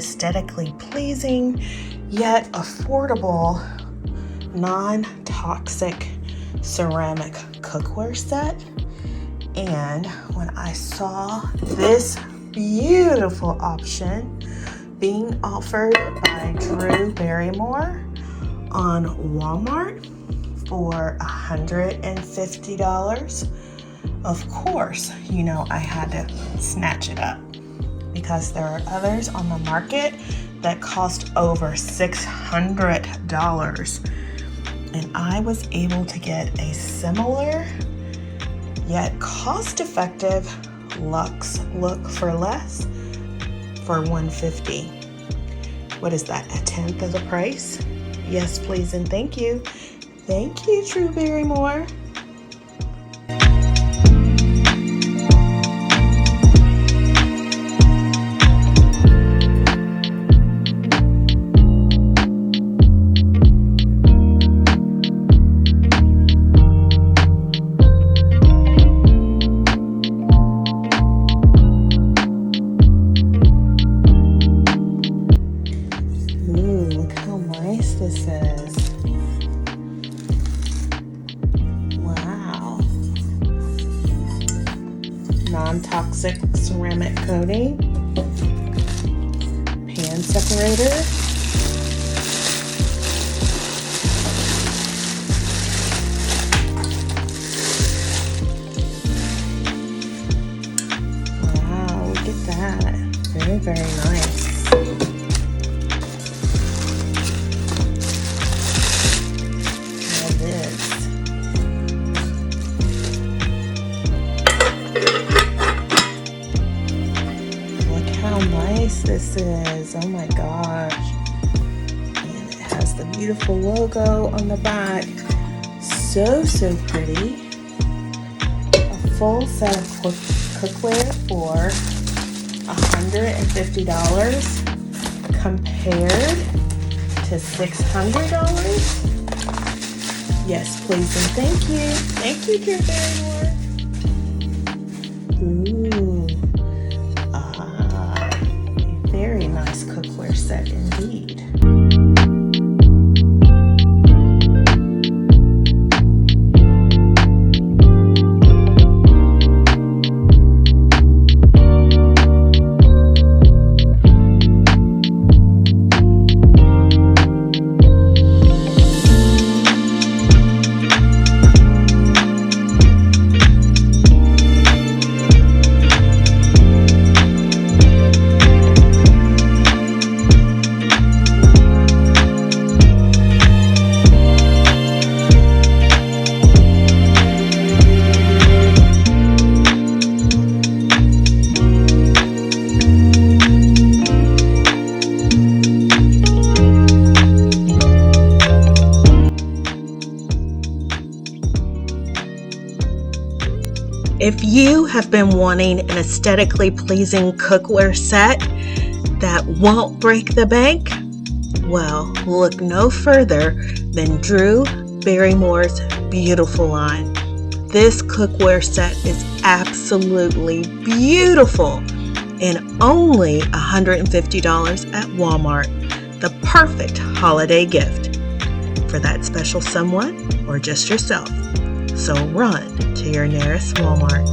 aesthetically pleasing yet affordable non-toxic ceramic cookware set. And when I saw this beautiful option being offered by Drew Barrymore on Walmart for $150, of course, I had to snatch it up, because there are others on the market that cost over $600. And I was able to get a similar yet cost-effective Luxe look for less for $150. What is that, a tenth of the price? Yes, please, and thank you. Thank you, Drew Barrymore. This is. Wow. Non-toxic ceramic coating. Pan separator. Wow, look at that. Very, very nice. This is, oh my gosh, and it has the beautiful logo on the back. So pretty. A full set of cookware for $150 compared to $600. Yes, please, and thank you. Thank you, Drew Barrymore. Ooh. Very nice cookware set indeed. If you have been wanting an aesthetically pleasing cookware set that won't break the bank, well, look no further than Drew Barrymore's beautiful line. This cookware set is absolutely beautiful and only $150 at Walmart. The perfect holiday gift for that special someone or just yourself. So run to your nearest Walmart.